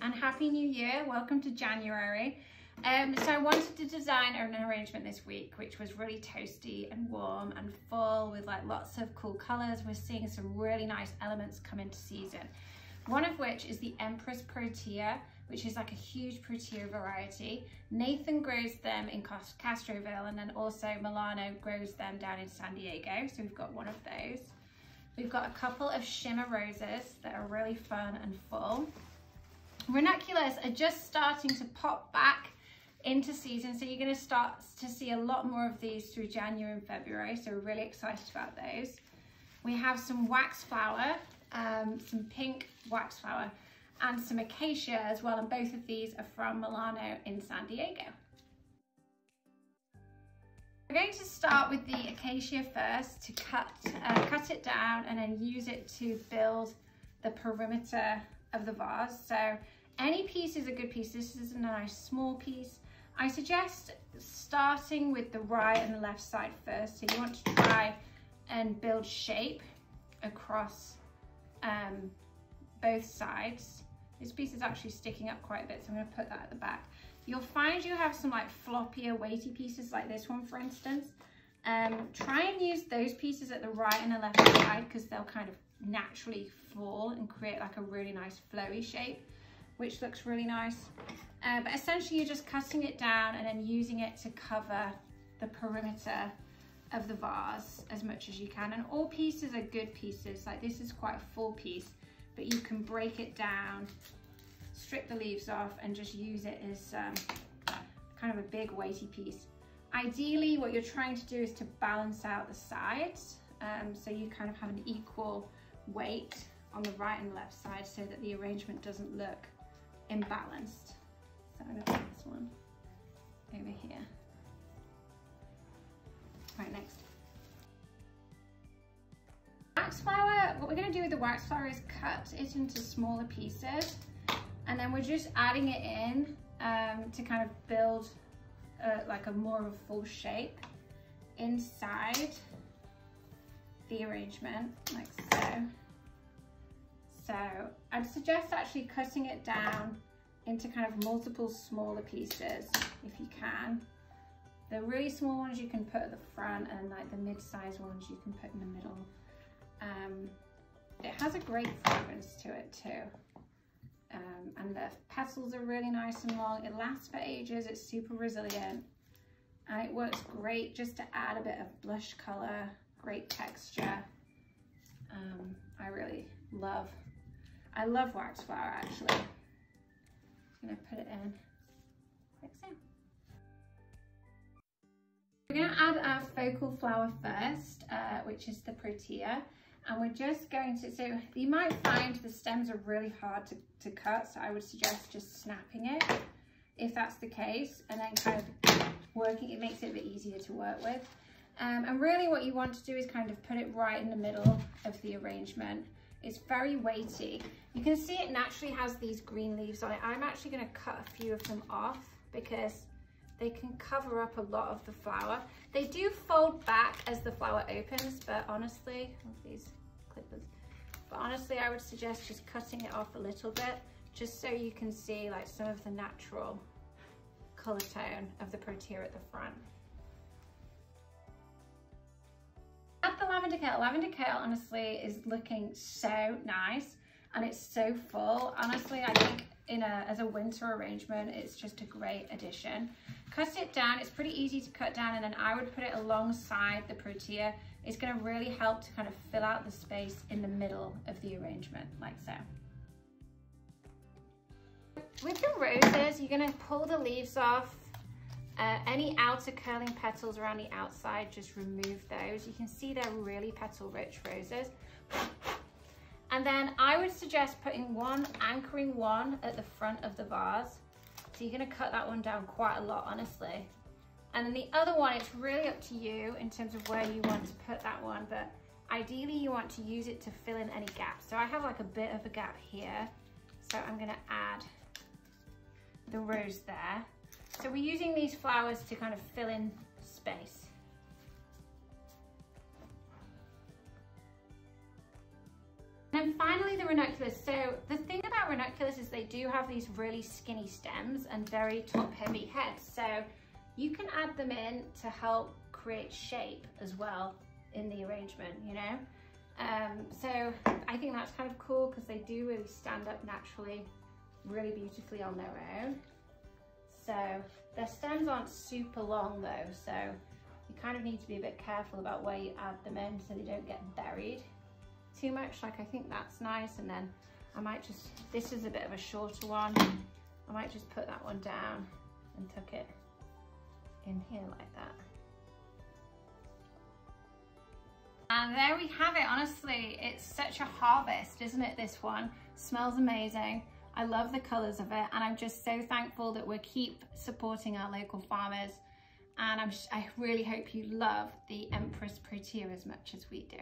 and Happy New Year. Welcome to January. So I wanted to design an arrangement this week which was really toasty and warm and full with like lots of cool colors. We're seeing some really nice elements come into season. One of which is the Empress Protea, which is like a huge Protea variety. Nathan grows them in Castroville, and then also Milano grows them down in San Diego. So we've got one of those. We've got a couple of shimmer roses that are really fun and full. Ranunculus are just starting to pop back into season, so you're going to start to see a lot more of these through January and February, so we're really excited about those. We have some waxflower, some pink waxflower, and some acacia as well, and both of these are from Milano in San Diego. We're going to start with the acacia first to cut it down and then use it to build the perimeter of the vase. So any piece is a good piece. This is a nice small piece. I suggest starting with the right and the left side first. So you want to try and build shape across both sides. This piece is actually sticking up quite a bit, so I'm going to put that at the back. You'll find you have some like floppier, weighty pieces like this one, for instance. Try and use those pieces at the right and the left side because they'll kind of naturally fall and create like a really nice flowy shape, which looks really nice. But essentially you're just cutting it down and then using it to cover the perimeter of the vase as much as you can. And all pieces are good pieces. Like this is quite a full piece, but you can break it down, strip the leaves off, and just use it as kind of a big weighty piece. Ideally, what you're trying to do is to balance out the sides, so you kind of have an equal weight on the right and left side so that the arrangement doesn't look imbalanced. So I'm going to put this one over here. Right, next. Waxflower, what we're going to do with the waxflower is cut it into smaller pieces, and then we're just adding it in to kind of build like a more of a full shape inside the arrangement, like so. So I'd suggest actually cutting it down into kind of multiple smaller pieces if you can. The really small ones you can put at the front, and like the mid-sized ones you can put in the middle. It has a great fragrance to it too. And the petals are really nice and long. It lasts for ages, it's super resilient, and it works great just to add a bit of blush color, great texture. I love waxflower actually. I'm gonna put it in like so. We're gonna add our focal flower first, which is the Protea. And we're just going to, so you might find the stems are really hard to cut, so I would suggest just snapping it if that's the case, and then kind of working, it makes it a bit easier to work with. And really what you want to do is kind of put it right in the middle of the arrangement. It's very weighty. You can see it naturally has these green leaves on it. I'm actually going to cut a few of them off because they can cover up a lot of the flower. They do fold back as the flower opens, but honestly, these clippers, but honestly, I would suggest just cutting it off a little bit, just so you can see like some of the natural color tone of the Protea at the front. Add the lavender kale. Lavender kale honestly is looking so nice, and it's so full. Honestly, I think as a winter arrangement, it's just a great addition. Cut it down, it's pretty easy to cut down, and then I would put it alongside the Protea. It's going to really help to kind of fill out the space in the middle of the arrangement, like so. With the roses, you're going to pull the leaves off. Any outer curling petals around the outside, just remove those. You can see they're really petal-rich roses. And then I would suggest anchoring one at the front of the vase. So you're going to cut that one down quite a lot, honestly. And then the other one, it's really up to you in terms of where you want to put that one, but ideally you want to use it to fill in any gaps. So I have like a bit of a gap here, so I'm going to add the rose there. So we're using these flowers to kind of fill in space. And then finally the ranunculus. So the thing about about ranunculus is they do have these really skinny stems and very top heavy heads. So you can add them in to help create shape as well in the arrangement, you know? So I think that's kind of cool because they do really stand up naturally, really beautifully on their own. So their stems aren't super long though, so you kind of need to be a bit careful about where you add them in so they don't get buried too much. Like I think that's nice, and then I might just, this is a bit of a shorter one, I might just put that one down and tuck it in here like that. And there we have it. Honestly, it's such a harvest, isn't it? This one smells amazing. I love the colors of it, and I'm just so thankful that we keep supporting our local farmers. And I really hope you love the Empress Protea as much as we do.